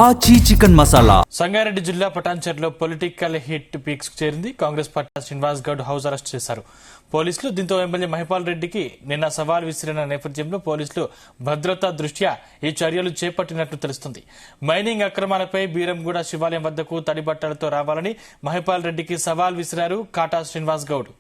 ఆచి చికెన్ మసాలా. సంగారెడ్డి జిల్లా పటాన్చెరులో political hit peaks చేరింది. Congress party Srinivas Goud house arrest చేశారు పోలీసులు. దీంతో ఎమ్మెల్యే మహిపాల్ రెడ్డికి నిన్న సవాల్ విసిరిన నేపథ్యంలో పోలీసులు భద్రతా దృష్ట్యా ఈ చర్యలు చేపట్టినట్లు తెలుస్తుంది. మైనింగ్ అక్రమాలపై బీరంగూడ శివాలయం వద్దకు తడిబట్టలతో రావాలని మహిపాల్ రెడ్డికి సవాల్ విసిరారు కాటా శ్రీనివాస్ గౌడ్.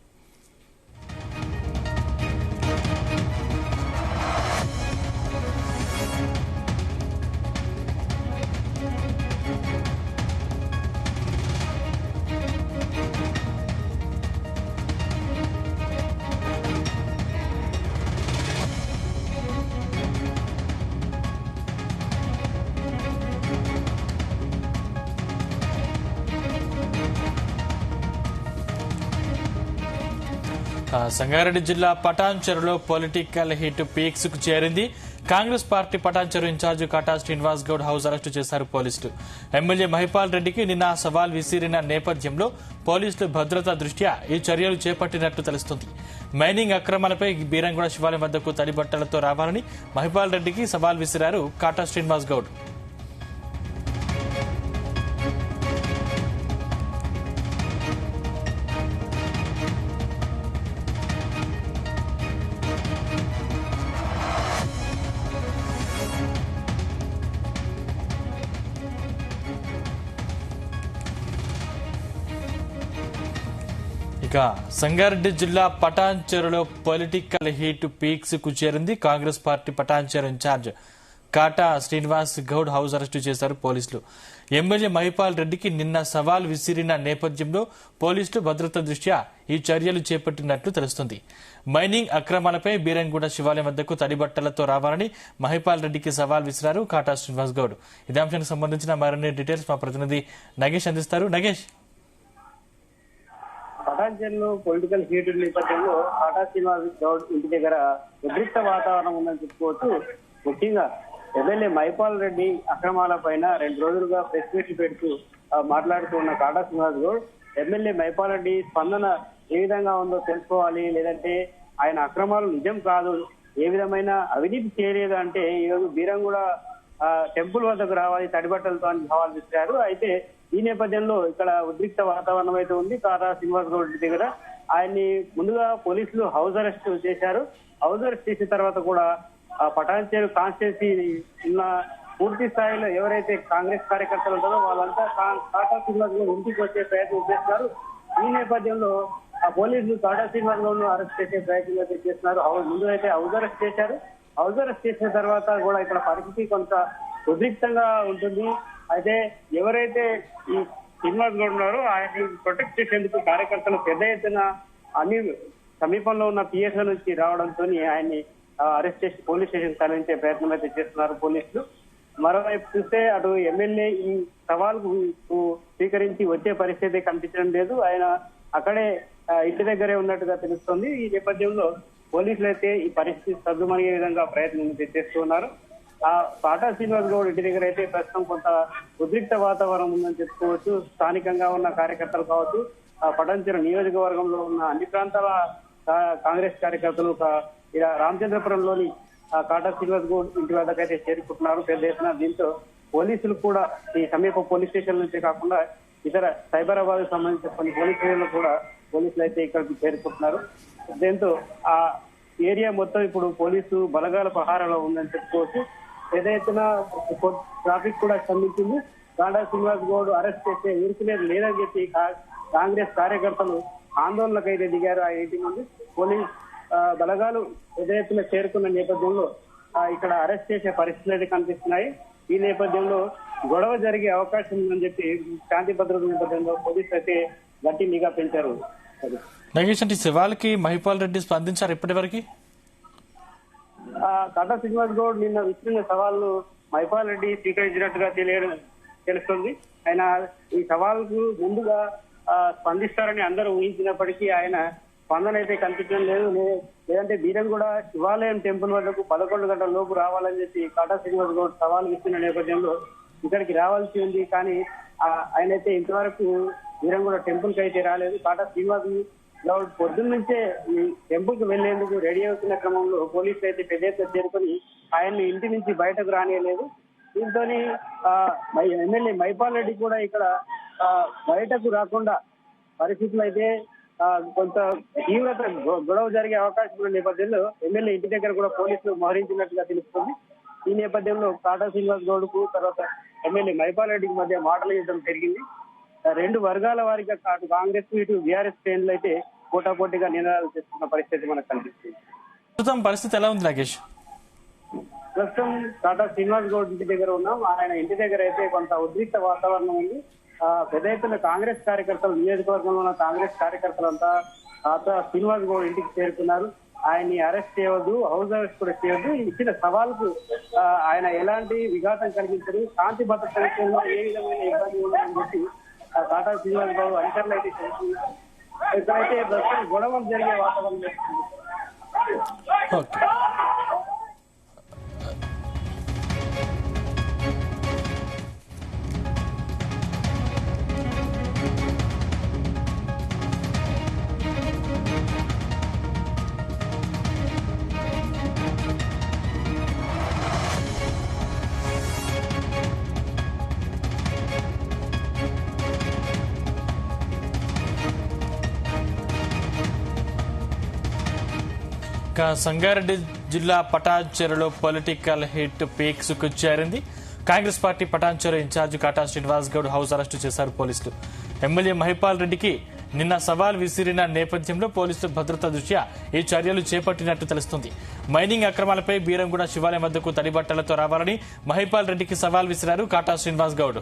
సంగారెడ్డి జిల్లా పటాన్చెరులో పొలిటికల్ హిట్ పీక్స్ కు చేరింది. కాంగ్రెస్ పార్టీ పటాన్చెరు ఇన్ఛార్జ్ కాటా శ్రీనివాస్ గౌడ్ హౌస్ అరెస్టు చేశారు పోలీసులు. ఎమ్మెల్యే మహిపాల్ రెడ్డికి నిన్న సవాల్ విసిరిన నేపథ్యంలో పోలీసులు భద్రతా దృష్ట్యా ఈ చర్యలు చేపట్టినట్లు తెలుస్తుంది. మైనింగ్ అక్రమాలపై బీరంగూడ శివాలయం వద్దకు తడిబట్టలతో రావాలని మహిపాల్ రెడ్డికి సవాల్ విసిరారు కాటా శ్రీనివాస్ గౌడ్. ఇక సంగారెడ్డి జిల్లా పటాన్చెరులో పొలిటికల్ హీట్ పీక్స్ కు చేరింది. కాంగ్రెస్ పార్టీ పటాన్చెరు ఇన్ఛార్జ్ కాటా శ్రీనివాస్ గౌడ్ హౌస్ అరెస్టు చేశారు పోలీసులు. ఎమ్మెల్యే మహిపాల్ రెడ్డికి నిన్న సవాల్ విసిరిన నేపథ్యంలో పోలీసులు భద్రతా దృష్ట్యా ఈ చర్యలు చేపట్టినట్లు తెలుస్తుంది. మైనింగ్ అక్రమాలపై బీరంగూడ శివాలయం వద్దకు తడిబట్టలతో రావాలని మహిపాల్ రెడ్డికి సవాల్ విసిరారు కాటా శ్రీనివాస్ గౌడ్. ఇదే అంశానికి సంబంధించిన మరిన్ని డీటెయిల్స్ మా ప్రతినిధి నగేష్ అందిస్తారు. నగేష్, పటాన్చెరులో పొలిటికల్ హీట్ నేపథ్యంలో కాటా శ్రీనివాస్ గౌడ్ ఇంటి దగ్గర ఉద్రిక్త వాతావరణం ఉందని చెప్పుకోవచ్చు. ముఖ్యంగా ఎమ్మెల్యే మహిపాల్ రెడ్డి అక్రమాల పైన 2 రోజులుగా ప్రెస్ మీట్లు పెడుతూ మాట్లాడుతూ ఉన్న కాటా శ్రీనివాస్ గౌడ్ ఎమ్మెల్యే మహిపాల్ రెడ్డి స్పందన ఏ విధంగా ఉందో తెలుసుకోవాలి, లేదంటే ఆయన అక్రమాలు నిజం కాదు, ఏ విధమైన అవినీతి చేయలేదు అంటే ఈరోజు బీరంగూడ టెంపుల్ వద్దకు రావాలి తడిబట్టలతో అని సవాల్ విసిరారు. అయితే ఈ నేపథ్యంలో ఇక్కడ ఉద్రిక్త వాతావరణం అయితే ఉంది. కాటా శ్రీనివాస్ గౌడ్ దగ్గర ఆయన్ని ముందుగా పోలీసులు హౌస్ అరెస్ట్ చేశారు. హౌస్ అరెస్ట్ చేసిన తర్వాత కూడా పటాన్చెరు కాన్స్టిట్యున్సీ ఉన్న పూర్తి స్థాయిలో ఎవరైతే కాంగ్రెస్ కార్యకర్తలు ఉంటారో వాళ్ళంతా కాటా శ్రీనివాస్ గౌడ్ ఇంటికి వచ్చే ప్రయత్నం చేస్తున్నారు. ఈ నేపథ్యంలో పోలీసులు కాటా శ్రీనివాస్ గౌడ్ ను అరెస్ట్ చేసే ప్రయత్నం అయితే చేస్తున్నారు. ముందు అయితే హౌస్ అరెస్ట్ చేశారు. హౌస్ అరెస్ట్ చేసిన తర్వాత కూడా ఇక్కడ పరిస్థితి కొంత ఉద్రిక్తంగా ఉంటుంది. అయితే ఎవరైతే ఈ శ్రీనివాస్ గౌడ్ ఉన్నారో ఆయన్ని ప్రొటెక్ట్ చేసేందుకు కార్యకర్తలు పెద్ద ఎత్తున అన్ని సమీపంలో ఉన్న పిఎస్ఓ నుంచి రావడంతో ఆయన్ని అరెస్ట్ చేసి పోలీస్ స్టేషన్ తరలించే ప్రయత్నం అయితే చేస్తున్నారు పోలీసులు. మరోవైపు చూస్తే అటు ఎమ్మెల్యే ఈ సవాల్ స్వీకరించి వచ్చే పరిస్థితి కనిపించడం లేదు. ఆయన అక్కడే ఇంటి దగ్గరే ఉన్నట్టుగా తెలుస్తోంది. ఈ నేపథ్యంలో పోలీసులు అయితే ఈ పరిస్థితి సద్దుమణిగే విధంగా ప్రయత్నం చేస్తున్నారు. కాటా శ్రీనివాస్ గౌడ్ ఇంటి దగ్గర అయితే ప్రస్తుతం కొంత ఉద్రిక్త వాతావరణం ఉందని చెప్పుకోవచ్చు. స్థానికంగా ఉన్న కార్యకర్తలు కావచ్చు, పటాన్చెరు నియోజకవర్గంలో ఉన్న అన్ని ప్రాంతాల కాంగ్రెస్ కార్యకర్తలు ఇలా రామచంద్రపురంలోని కాటా శ్రీనివాస్ గౌడ్ ఇంటి వద్దకైతే చేరుకుంటున్నారు పెద్ద ఎత్తున. దీంతో పోలీసులు కూడా ఈ సమీప పోలీస్ స్టేషన్ నుంచే కాకుండా ఇతర సైబరాబాద్ సంబంధించిన కొన్ని పోలీస్ స్టేషన్లు కూడా పోలీసులు అయితే ఇక్కడికి చేరుకుంటున్నారు. దీంతో ఆ ఏరియా మొత్తం ఇప్పుడు పోలీసు బలగాల పహారాలో ఉందని చెప్పుకోవచ్చు. పెద్ద ఎత్తున ట్రాఫిక్ కూడా స్పందించింది. కాటా శ్రీనివాస్ గౌడ్ అరెస్ట్ చేస్తే ఊరుకునేది లేదని చెప్పి కాంగ్రెస్ కార్యకర్తలు ఆందోళనకైతే దిగారు. ఆ ఇంటి ముందు పోలీస్ బలగాలు పెద్ద ఎత్తున చేరుకున్న నేపథ్యంలో ఇక్కడ అరెస్ట్ చేసే పరిస్థితులు అయితే కనిపిస్తున్నాయి. ఈ నేపథ్యంలో గొడవ జరిగే అవకాశం ఉందని చెప్పి శాంతి భద్రత నేపథ్యంలో పోలీసులు అయితే గట్టి నిఘా పెంచారు. నగేష్, అంటే సవాల్కి మహిపాల్ రెడ్డి స్పందించారు ఇప్పటి వరకు? కాటా శ్రీనివాస్ గౌడ్ నిన్న విసిరిన సవాళ్ళు మహిపాల్ రెడ్డి స్వీకరించినట్టుగా తెలుస్తుంది. ఆయన ఈ సవాల్కు ముందుగా స్పందిస్తారని అందరూ ఊహించినప్పటికీ ఆయన స్పందన అయితే కనిపించడం లేదు. లేదంటే బీరంగూడ శివాలయం టెంపుల్ వద్దకు 11 గంటల లోపు రావాలని చెప్పి కాటా శ్రీనివాస్ గౌడ్ సవాల్ ఇస్తున్న నేపథ్యంలో ఇక్కడికి రావాల్సి ఉంది. కానీ ఆయన అయితే ఇంతవరకు బీరంగూడ టెంపుల్ కి అయితే రాలేదు. కాటా శ్రీనివాస్ గౌడ్ పొద్దున్న నుంచే ఈ టెంపుల్ కు వెళ్లేందుకు రెడీ అవుతున్న క్రమంలో పోలీసులు అయితే పెద్ద ఎత్తున చేరుకొని ఆయన్ని ఇంటి నుంచి బయటకు రానియలేదు. దీంతో ఎమ్మెల్యే మైపాల్ రెడ్డి కూడా ఇక్కడ బయటకు రాకుండా పరిస్థితులు అయితే కొంత తీవ్రత గొడవ జరిగే అవకాశం ఉన్న నేపథ్యంలో ఎమ్మెల్యే ఇంటి దగ్గర కూడా పోలీసులు మోహరించినట్టుగా తెలుస్తుంది. ఈ నేపథ్యంలో కాటా శ్రీనివాస్ గౌడ్ కు తర్వాత ఎమ్మెల్యే మైపాల్ రెడ్డికి మధ్య మాటల యుద్ధం జరిగింది. రెండు వర్గాల వారిగా అటు కాంగ్రెస్ ఇటు బీఆర్ఎస్ శ్రేణులు అయితే పోటాపోటీగా నినాదాలు చేస్తున్న పరిస్థితి మనకు కనిపిస్తుంది. ప్రస్తుతం పరిస్థితి ఎలా ఉంది నాగేష్? ప్రస్తుతం కాటా శ్రీనివాస్ గౌడ్ ఇంటి దగ్గర ఉన్నాం. ఆయన ఇంటి దగ్గర అయితే కొంత ఉద్రిక్త వాతావరణం ఉంది. పెద్ద ఎత్తున కాంగ్రెస్ కార్యకర్తలు, నియోజకవర్గంలో ఉన్న కాంగ్రెస్ కార్యకర్తలంతా కాటా శ్రీనివాస్ గౌడ్ ఇంటికి చేరుకున్నారు. ఆయన్ని అరెస్ట్ చేయవద్దు, హౌస్ అరెస్ట్ కూడా చేయవద్దు, ఇచ్చిన సవాల్కు ఆయన ఎలాంటి విఘాతం కలిగించరు, శాంతి భద్రత విషయంలో ఏ విధమైన ఇబ్బంది ఉండదని చెప్పి కాటా శ్రీనివాస్ గౌడ్ అధికారులు అయితే చేస్తున్నారు. ఇక్కడైతే ప్రస్తుతం గొడవలు జరిగే వాతావరణం. సంగారెడ్డి జిల్లా పటాన్చెరులో పొలిటికల్ హిట్ పీక్స్ కు చేరింది. కాంగ్రెస్ పార్టీ పటాన్చెరు ఇన్ఛార్జ్ కాటా శ్రీనివాస్ గౌడ్ హౌస్ అరెస్టు చేశారు పోలీసులు. ఎమ్మెల్యే మహిపాల్ రెడ్డికి నిన్న సవాల్ విసిరిన నేపథ్యంలో పోలీసులు భద్రతా దృష్ట్యా ఈ చర్యలు చేపట్టినట్టు తెలుస్తుంది. మైనింగ్ అక్రమాలపై బీరంగూడ శివాలయం వద్దకు తడిబట్టలతో రావాలని మహిపాల్ రెడ్డికి సవాల్ విసిరారు కాటా శ్రీనివాస్ గౌడ్.